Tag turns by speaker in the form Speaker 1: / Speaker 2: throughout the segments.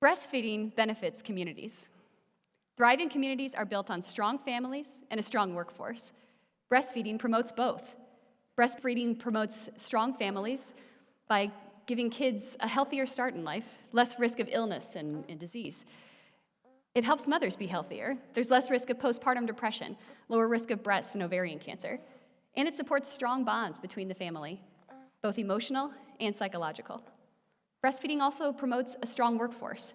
Speaker 1: Breastfeeding benefits communities. Thriving communities are built on strong families and a strong workforce. Breastfeeding promotes both. Breastfeeding promotes strong families by giving kids a healthier start in life, less risk of illness and disease. It helps mothers be healthier. There's less risk of postpartum depression, lower risk of breast and ovarian cancer. And it supports strong bonds between the family, both emotional and psychological. Breastfeeding also promotes a strong workforce,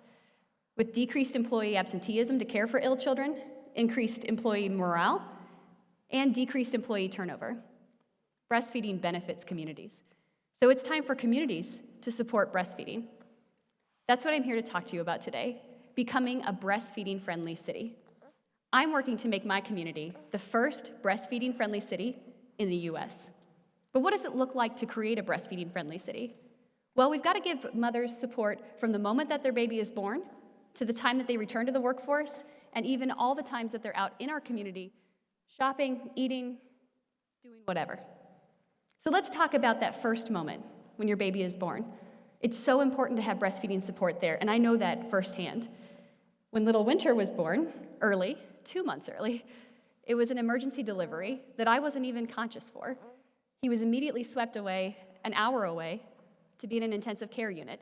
Speaker 1: with decreased employee absenteeism to care for ill children, increased employee morale, and decreased employee turnover. Breastfeeding benefits communities. So it's time for communities to support breastfeeding. That's what I'm here to talk to you about today, becoming a breastfeeding-friendly city. I'm working to make my community the first breastfeeding-friendly city in the US. But what does it look like to create a breastfeeding-friendly city? Well, we've got to give mothers support from the moment that their baby is born to the time that they return to the workforce, and even all the times that they're out in our community, shopping, eating, doing whatever. So let's talk about that first moment when your baby is born. It's so important to have breastfeeding support there, and I know that firsthand. When little Winter was born, early, 2 months early, it was an emergency delivery that I wasn't even conscious for. He was immediately swept away, an hour away, to be in an intensive care unit.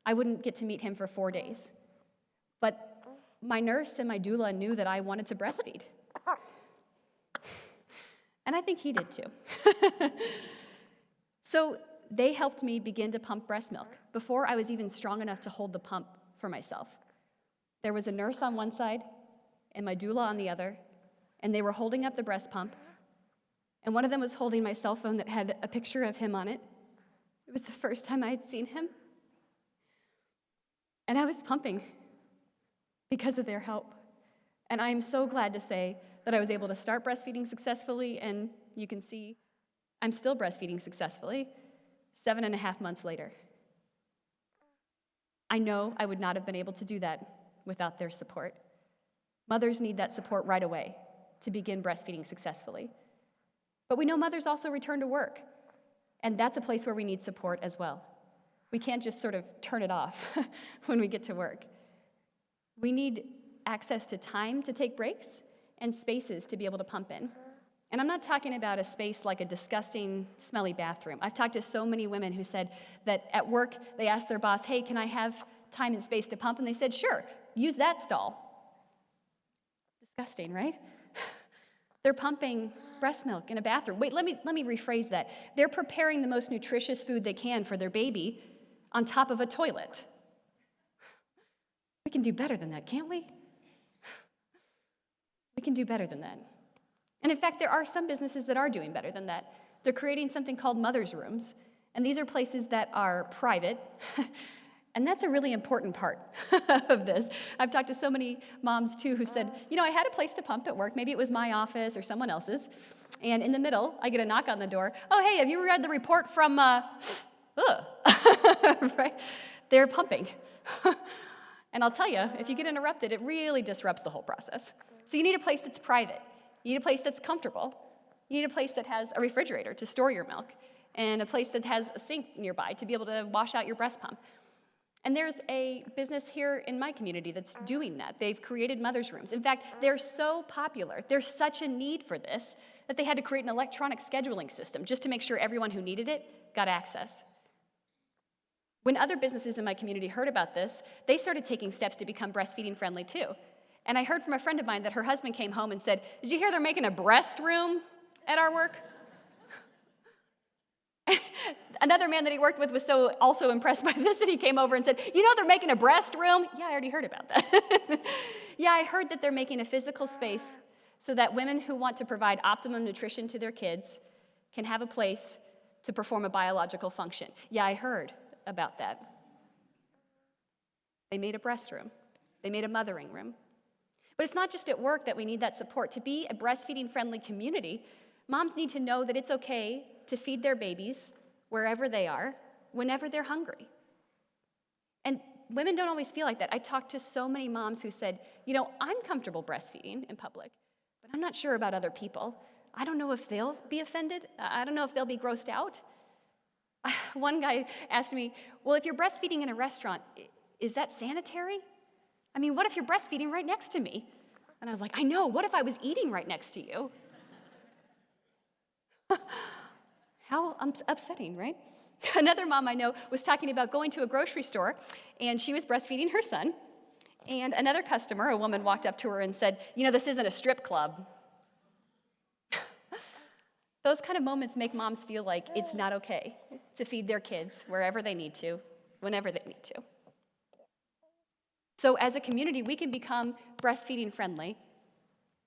Speaker 1: I wouldn't get to meet him for 4 days. But my nurse and my doula knew that I wanted to breastfeed. And I think he did too. So they helped me begin to pump breast milk before I was even strong enough to hold the pump for myself. There was a nurse on one side and my doula on the other, and they were holding up the breast pump. And one of them was holding my cell phone that had a picture of him on it. It was the first time I had seen him. And I was pumping because of their help. And I'm so glad to say that I was able to start breastfeeding successfully, and you can see I'm still breastfeeding successfully 7.5 months later. I know I would not have been able to do that without their support. Mothers need that support right away to begin breastfeeding successfully. But we know mothers also return to work, and that's a place where we need support as well. We can't just sort of turn it off when we get to work. We need access to time to take breaks and spaces to be able to pump in. And I'm not talking about a space like a disgusting, smelly bathroom. I've talked to so many women who said that at work they asked their boss, hey, can I have time and space to pump? And they said, sure, use that stall. Disgusting, right? They're pumping breast milk in a bathroom. Wait, let me rephrase that. They're preparing the most nutritious food they can for their baby on top of a toilet. We can do better than that, can't we? We can do better than that. And in fact, there are some businesses that are doing better than that. They're creating something called mother's rooms. And these are places that are private. And that's a really important part of this. I've talked to so many moms, too, who said, you know, I had a place to pump at work. Maybe it was my office or someone else's. And in the middle, I get a knock on the door. Oh, hey, have you read the report from, right? They're pumping. And I'll tell you, if you get interrupted, it really disrupts the whole process. So you need a place that's private. You need a place that's comfortable. You need a place that has a refrigerator to store your milk, and a place that has a sink nearby to be able to wash out your breast pump. And there's a business here in my community that's doing that. They've created mother's rooms. In fact, they're so popular, there's such a need for this, that they had to create an electronic scheduling system just to make sure everyone who needed it got access. When other businesses in my community heard about this, they started taking steps to become breastfeeding friendly too. And I heard from a friend of mine that her husband came home and said, did you hear they're making a breast room at our work? Another man that he worked with was so also impressed by this that he came over and said, you know they're making a breast room? Yeah, I already heard about that. Yeah, I heard that they're making a physical space so that women who want to provide optimum nutrition to their kids can have a place to perform a biological function. Yeah, I heard about that. They made a breast room. They made a mothering room. But it's not just at work that we need that support. To be a breastfeeding-friendly community, moms need to know that it's okay to feed their babies wherever they are, whenever they're hungry. And women don't always feel like that. I talked to so many moms who said, you know, I'm comfortable breastfeeding in public, but I'm not sure about other people. I don't know if they'll be offended. I don't know if they'll be grossed out. One guy asked me, well, if you're breastfeeding in a restaurant, is that sanitary? I mean, what if you're breastfeeding right next to me? And I was like, I know, what if I was eating right next to you? How upsetting, right? Another mom I know was talking about going to a grocery store, and she was breastfeeding her son, and another customer, a woman, walked up to her and said, this isn't a strip club. Those kind of moments make moms feel like it's not okay to feed their kids wherever they need to, whenever they need to. So as a community, we can become breastfeeding friendly,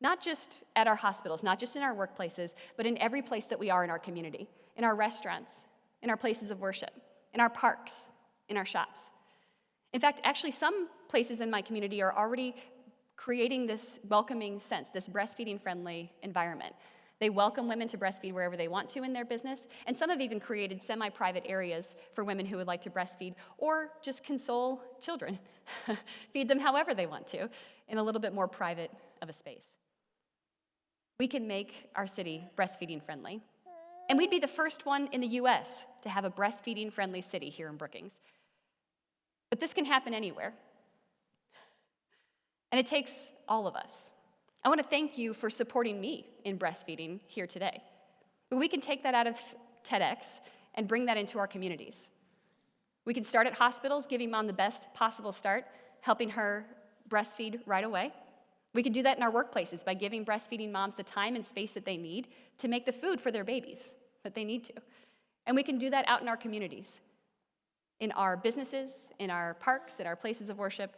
Speaker 1: not just at our hospitals, not just in our workplaces, but in every place that we are in our community, in our restaurants, in our places of worship, in our parks, in our shops. In fact, actually, some places in my community are already creating this welcoming sense, this breastfeeding-friendly environment. They welcome women to breastfeed wherever they want to in their business, and some have even created semi-private areas for women who would like to breastfeed or just console children, feed them however they want to, in a little bit more private of a space. We can make our city breastfeeding-friendly. And we'd be the first one in the US to have a breastfeeding-friendly city here in Brookings. But this can happen anywhere. And it takes all of us. I want to thank you for supporting me in breastfeeding here today. But we can take that out of TEDx and bring that into our communities. We can start at hospitals, giving mom the best possible start, helping her breastfeed right away. We can do that in our workplaces by giving breastfeeding moms the time and space that they need to make the food for their babies that they need to. And we can do that out in our communities, in our businesses, in our parks, in our places of worship.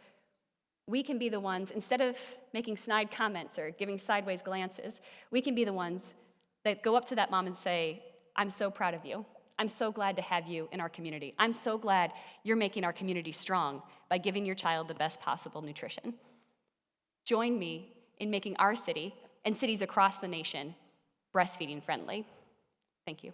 Speaker 1: We can be the ones, instead of making snide comments or giving sideways glances, we can be the ones that go up to that mom and say, I'm so proud of you. I'm so glad to have you in our community. I'm so glad you're making our community strong by giving your child the best possible nutrition. Join me in making our city and cities across the nation breastfeeding friendly. Thank you.